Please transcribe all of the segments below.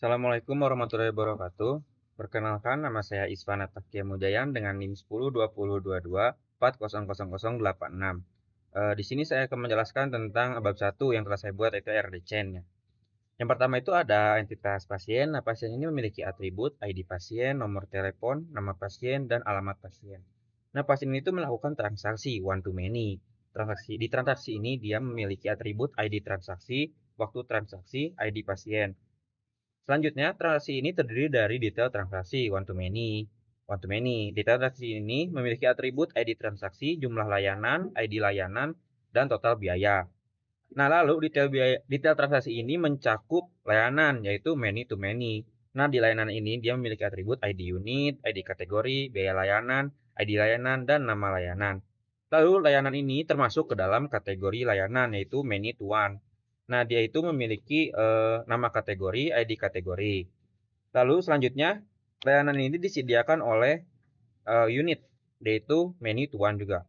Assalamualaikum warahmatullahi wabarakatuh. Perkenalkan, nama saya Isfan Atakia Mujayan dengan NIM 10.2022.400086. Di sini saya akan menjelaskan tentang bab 1 yang telah saya buat, yaitu RDCN. Yang pertama itu ada entitas pasien. Nah, pasien ini memiliki atribut ID pasien, nomor telepon, nama pasien, dan alamat pasien. Nah, pasien itu melakukan transaksi one to many. Di transaksi ini dia memiliki atribut ID transaksi, waktu transaksi, ID pasien. Selanjutnya, transaksi ini terdiri dari detail transaksi one to many. Detail transaksi ini memiliki atribut ID transaksi, jumlah layanan, ID layanan, dan total biaya. Nah, lalu detail transaksi ini mencakup layanan, yaitu many to many. Nah, di layanan ini dia memiliki atribut ID unit, ID kategori, biaya layanan, ID layanan, dan nama layanan. Lalu layanan ini termasuk ke dalam kategori layanan, yaitu many to one. Nah, dia itu memiliki nama kategori, ID kategori. Lalu selanjutnya, layanan ini disediakan oleh unit, yaitu many to one juga.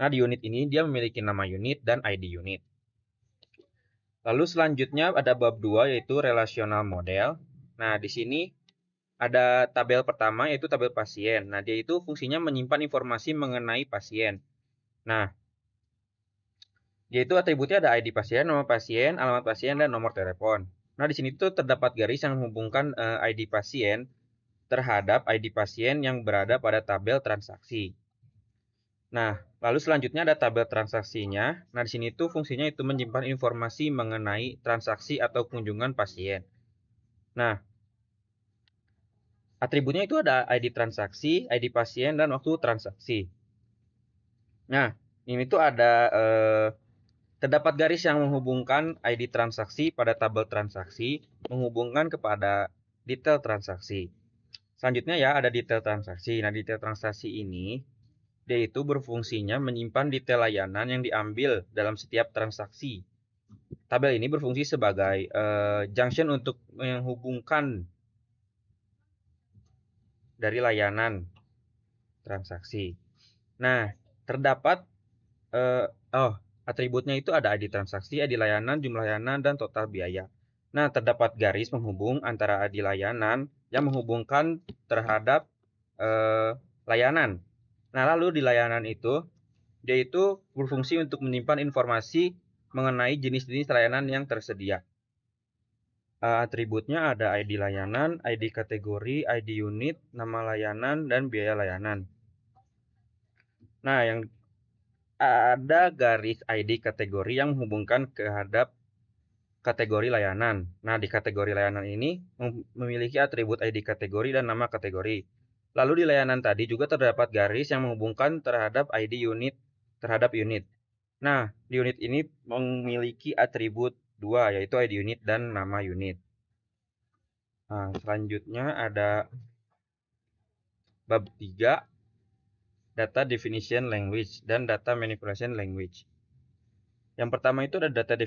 Nah, di unit ini dia memiliki nama unit dan ID unit. Lalu selanjutnya ada bab 2, yaitu relational model. Nah, di sini ada tabel pertama, yaitu tabel pasien. Nah, dia itu fungsinya menyimpan informasi mengenai pasien. Nah, dia itu atributnya ada ID pasien, nama pasien, alamat pasien, dan nomor telepon. Nah, di sini tuh terdapat garis yang menghubungkan ID pasien terhadap ID pasien yang berada pada tabel transaksi. Nah, lalu selanjutnya ada tabel transaksinya. Nah, di sini tuh fungsinya itu menyimpan informasi mengenai transaksi atau kunjungan pasien. Nah, atributnya itu ada ID transaksi, ID pasien, dan waktu transaksi. Nah, ini tuh ada terdapat garis yang menghubungkan ID transaksi pada tabel transaksi, menghubungkan kepada detail transaksi. Selanjutnya ya ada detail transaksi. Nah, detail transaksi ini dia itu berfungsinya menyimpan detail layanan yang diambil dalam setiap transaksi. Tabel ini berfungsi sebagai junction untuk menghubungkan dari layanan transaksi. Nah, terdapat eh, atributnya itu ada ID transaksi, ID layanan, jumlah layanan, dan total biaya. Nah, terdapat garis penghubung antara ID layanan yang menghubungkan terhadap layanan. Nah, lalu di layanan itu, dia itu berfungsi untuk menyimpan informasi mengenai jenis-jenis layanan yang tersedia. Atributnya ada ID layanan, ID kategori, ID unit, nama layanan, dan biaya layanan. Nah, yang ada garis ID kategori yang menghubungkan terhadap kategori layanan. Nah, di kategori layanan ini memiliki atribut ID kategori dan nama kategori. Lalu di layanan tadi juga terdapat garis yang menghubungkan terhadap ID unit terhadap unit. Nah, di unit ini memiliki atribut dua, yaitu ID unit dan nama unit. Nah, selanjutnya ada bab 3, data definition language dan data manipulation language. Yang pertama itu ada data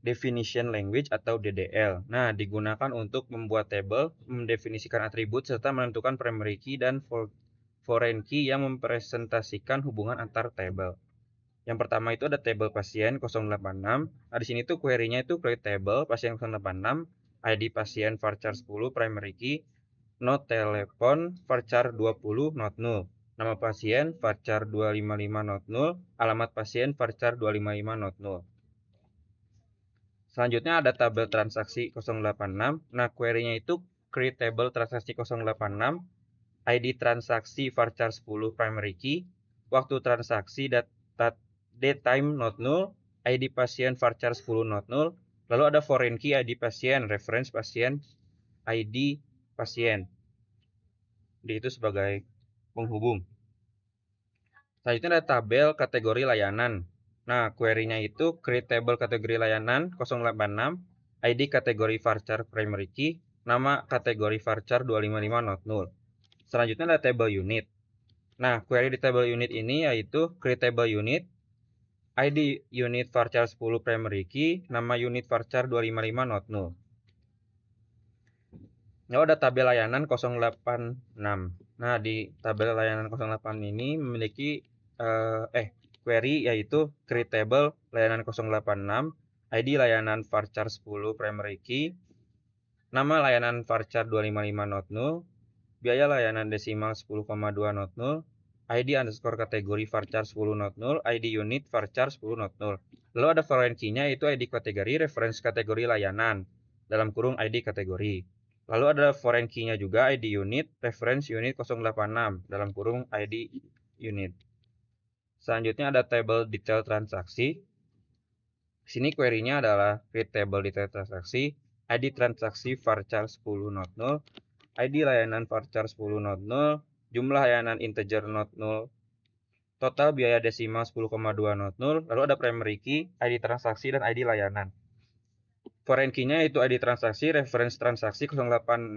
definition language atau DDL. Nah, digunakan untuk membuat tabel, mendefinisikan atribut, serta menentukan primary key dan foreign key yang mempresentasikan hubungan antar tabel. Yang pertama itu ada tabel pasien 086. Nah, di sini tuh query-nya itu create table pasien 086, ID pasien varchar 10 primary key, not telepon varchar 20 not null. Nama pasien varchar 255 not null, alamat pasien varchar 255 not null. Selanjutnya ada tabel transaksi 086. Nah, query-nya itu create table transaksi 086, ID transaksi varchar 10 primary key, waktu transaksi date time not null, ID pasien varchar 10 not null, lalu ada foreign key ID pasien, reference pasien, ID pasien. Jadi itu sebagai penghubung. Selanjutnya ada tabel kategori layanan. Nah, query-nya itu create table kategori layanan 086, ID kategori varchar primary key, nama kategori varchar 255 not null. Selanjutnya ada table unit. Nah, query di table unit ini yaitu create table unit, ID unit varchar 10 primary key, nama unit varchar 255 not null. Lalu ada tabel layanan 086. Nah, di tabel layanan 08 ini memiliki query yaitu create table layanan 086, ID layanan varchar 10 primary key, Nama layanan varchar 255.0, biaya layanan desimal 10,2.0, ID underscore kategori varchar 10.0, ID unit varchar 10.0. Lalu ada foreign key-nya, itu ID kategori, reference kategori layanan, dalam kurung ID kategori. Lalu ada foreign key-nya juga, ID unit, reference unit 086, dalam kurung ID unit. Selanjutnya ada table detail transaksi. Di sini query-nya adalah create table detail transaksi, ID transaksi varchar 10.0, ID layanan varchar 10.0, jumlah layanan integer not null, total biaya desimal 10,2.0, lalu ada primary key, ID transaksi, dan ID layanan. Foreign key-nya itu ID transaksi, reference transaksi 086,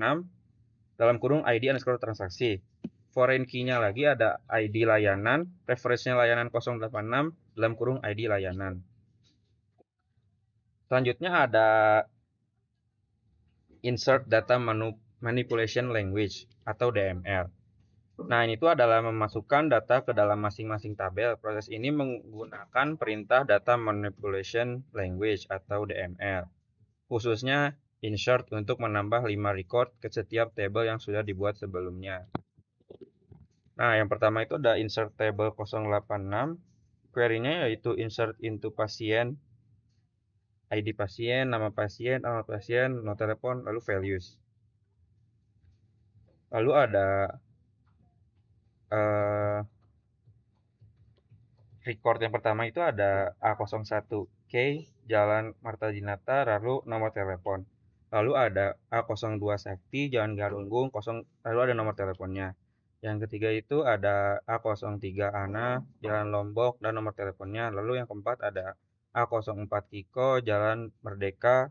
dalam kurung ID underscore transaksi. Foreign key-nya lagi ada ID layanan, reference-nya layanan 086, dalam kurung ID layanan. Selanjutnya ada insert data manipulation language atau DML. Nah, ini tuh adalah memasukkan data ke dalam masing-masing tabel. Proses ini menggunakan perintah data manipulation language atau DML. Khususnya insert untuk menambah 5 record ke setiap tabel yang sudah dibuat sebelumnya. Nah, yang pertama itu ada insert table 086. Query-nya yaitu insert into pasien, ID pasien, nama pasien, nomor telepon, lalu values. Lalu ada record yang pertama itu ada A01K, Jalan Marta Dinata, lalu nomor telepon. Lalu ada A02 Sakti, Jalan Galunggung, lalu ada nomor teleponnya. Yang ketiga itu ada A03 Ana, Jalan Lombok, dan nomor teleponnya. Lalu yang keempat ada A04 Kiko, Jalan Merdeka,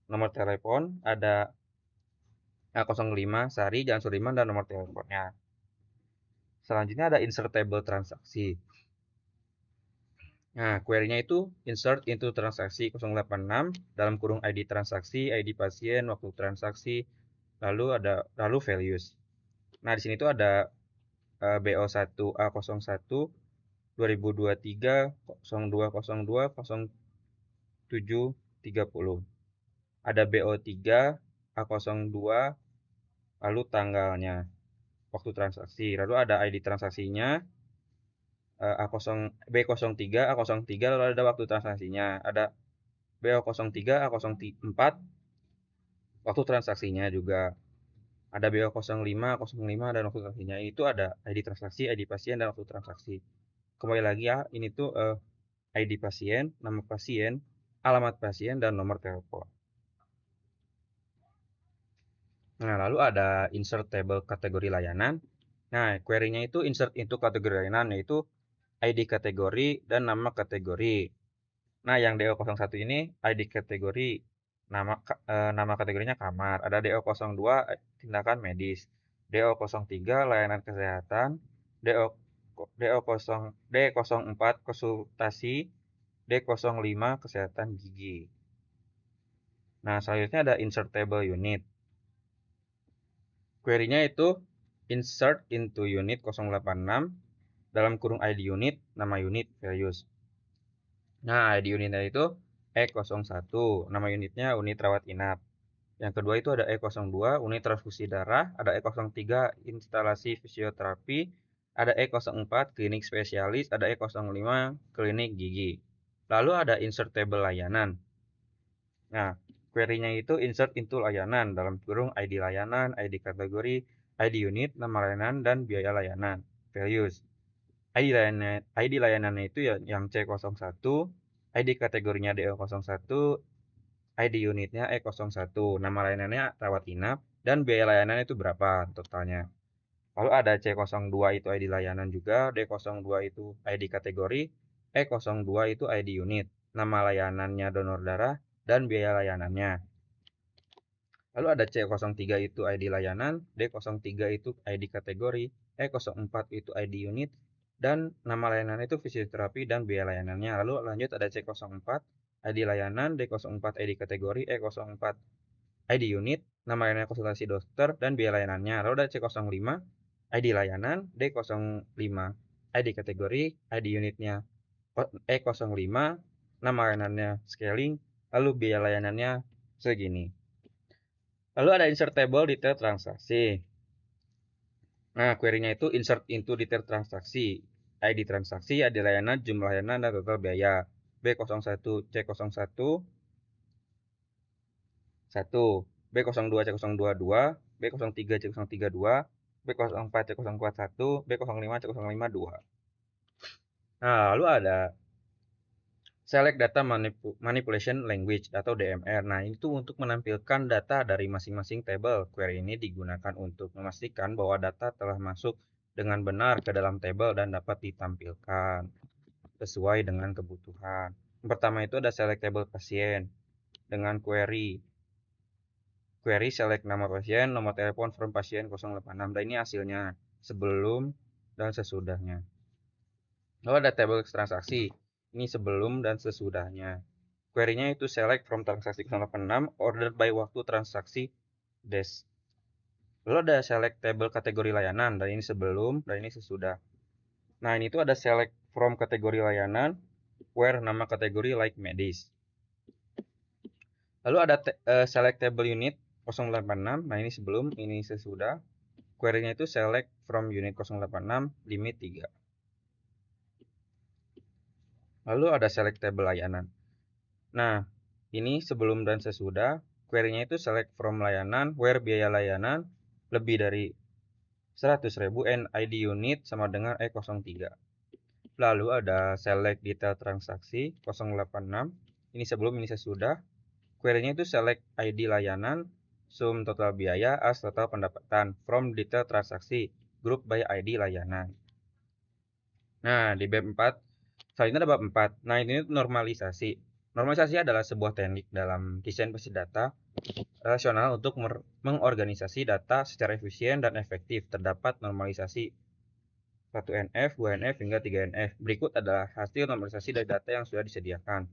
nomor telepon. Ada A05 Sari, Jalan Sudirman, dan nomor teleponnya. Selanjutnya ada insert table transaksi. Nah, query-nya itu insert into transaksi 086, dalam kurung ID transaksi, ID pasien, waktu transaksi, lalu values. Nah, di sini tuh ada BO1A01 2023 0202 0730. Ada BO3 A02, lalu tanggalnya, waktu transaksi. Lalu ada ID transaksinya, B03 A03, lalu ada waktu transaksinya. Ada BO03 A04, waktu transaksinya juga. Ada BO05 A05, dan waktu transaksinya. Itu ada ID transaksi, ID pasien, dan waktu transaksi. Kembali lagi ya, ini tuh ID pasien, nama pasien, alamat pasien, dan nomor telepon. Nah, lalu ada insert table kategori layanan. Nah, query-nya itu insert into kategori layanan, yaitu ID kategori dan nama kategori. Nah, yang DO01 ini ID kategori, nama kategorinya kamar. Ada DO02 tindakan medis, DO03 layanan kesehatan, D04 konsultasi, D05 kesehatan gigi. Nah, selanjutnya ada insert table unit. Query-nya itu insert into unit 086, dalam kurung ID unit, nama unit, values. Nah, ID unitnya itu E01, nama unitnya unit rawat inap. Yang kedua itu ada E02, unit transfusi darah. Ada E03, instalasi fisioterapi. Ada E04, klinik spesialis. Ada E05, klinik gigi. Lalu ada insert table layanan. Nah, query-nya itu insert into layanan, dalam kurung ID layanan, ID kategori, ID unit, nama layanan, dan biaya layanan, values. ID layanannya itu yang C01, ID kategorinya DO01, ID unitnya E01, nama layanannya rawat inap, dan biaya layanan itu berapa totalnya. Lalu ada C02 itu ID layanan juga, D02 itu ID kategori, E02 itu ID unit, nama layanannya donor darah, dan biaya layanannya. Lalu ada C03 itu ID layanan, D03 itu ID kategori, E04 itu ID unit, dan nama layanan itu fisioterapi dan biaya layanannya. Lalu lanjut ada C04 ID layanan, D04 ID kategori, E04 ID unit, nama layanan konsultasi dokter, dan biaya layanannya. Lalu ada C05 ID layanan, D05 ID kategori, ID unitnya E05, nama layanannya scaling, lalu biaya layanannya segini. Lalu ada insert table detail transaksi. Nah, query-nya itu insert into detail transaksi, ID transaksi, ID layanan, jumlah layanan, dan total biaya. B01 C01 1, B02 C022, B03 C032, B04 C041, B05 C052. Nah, lalu ada Select Data Manipulation Language atau DMR. Nah, itu untuk menampilkan data dari masing-masing table. Query ini digunakan untuk memastikan bahwa data telah masuk dengan benar ke dalam table dan dapat ditampilkan sesuai dengan kebutuhan. Yang pertama itu ada select table pasien dengan query select nama pasien, nomor telepon from pasien 086. Dan ini hasilnya sebelum dan sesudahnya. Lalu ada table transaksi. Ini sebelum dan sesudahnya. Query-nya itu select from transaksi 086 ordered by waktu transaksi dash. Lalu ada select table kategori layanan, dan ini sebelum dan ini sesudah. Nah, ini tuh ada select from kategori layanan where nama kategori like medis. Lalu ada select table unit 086. Nah, ini sebelum, ini sesudah. Query-nya itu select from unit 086 limit 3. Lalu ada select table layanan. Nah, ini sebelum dan sesudah. Query-nya itu select from layanan where biaya layanan lebih dari 100.000 and ID unit sama dengan E03. Lalu ada select detail transaksi 086. Ini sebelum, ini sesudah. Query-nya itu select ID layanan, sum total biaya as total pendapatan from detail transaksi group by ID layanan. Nah, di bab 4, selanjutnya ada bab 4. Nah, ini normalisasi. Normalisasi adalah sebuah teknik dalam desain basis data relasional untuk mengorganisasi data secara efisien dan efektif. Terdapat normalisasi 1NF, 2NF, hingga 3NF. Berikut adalah hasil normalisasi dari data yang sudah disediakan.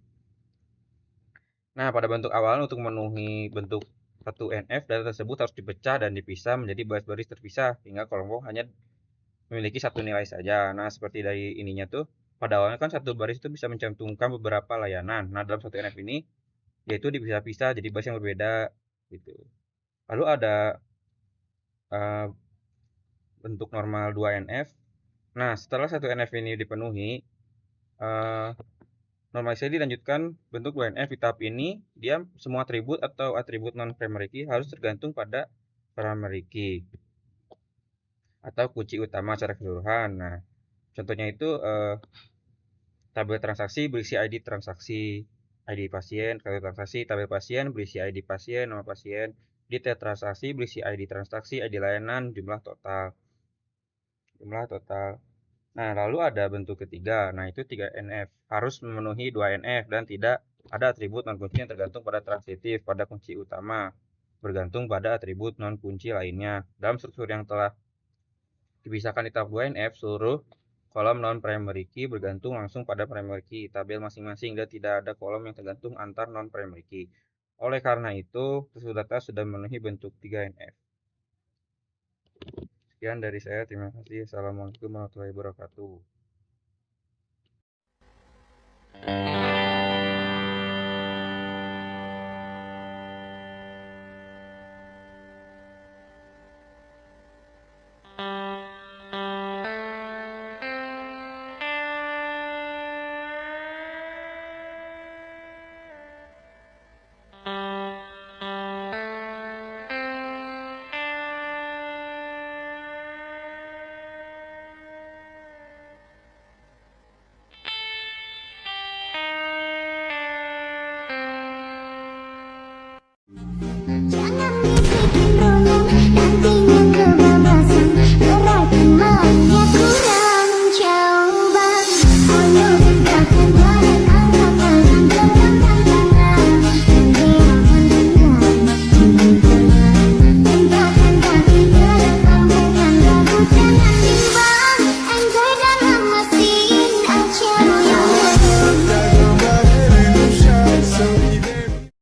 Nah, pada bentuk awal untuk memenuhi bentuk 1NF, data tersebut harus dipecah dan dipisah menjadi baris-baris terpisah hingga kolom hanya memiliki satu nilai saja. Nah, seperti dari ininya tuh, pada awalnya kan satu baris itu bisa mencantumkan beberapa layanan. Nah, dalam 1NF ini yaitu dipisah-pisah jadi baris yang berbeda gitu. Lalu ada uh, bentuk normal 2NF. Nah, setelah 1NF ini dipenuhi, uh, normalisasi dilanjutkan bentuk 2NF. Di tahap ini, dia semua atribut atau atribut non-primary key harus tergantung pada primary key atau kunci utama secara keseluruhan. Nah, contohnya itu tabel transaksi berisi ID transaksi, ID pasien, tabel transaksi, tabel pasien berisi ID pasien, nama pasien, detail transaksi berisi ID transaksi, ID layanan, jumlah total. Nah, lalu ada bentuk ketiga. Nah, itu 3NF. Harus memenuhi 2NF dan tidak ada atribut non-kunci yang tergantung pada transitif pada kunci utama, bergantung pada atribut non-kunci lainnya. Dalam struktur yang telah dipisahkan di tahap 2NF, seluruh kolom non-primary key bergantung langsung pada primary key tabel masing-masing dan tidak ada kolom yang tergantung antar non-primary key. Oleh karena itu, tersebut data sudah memenuhi bentuk 3NF. Sekian dari saya, terima kasih. Assalamualaikum warahmatullahi wabarakatuh.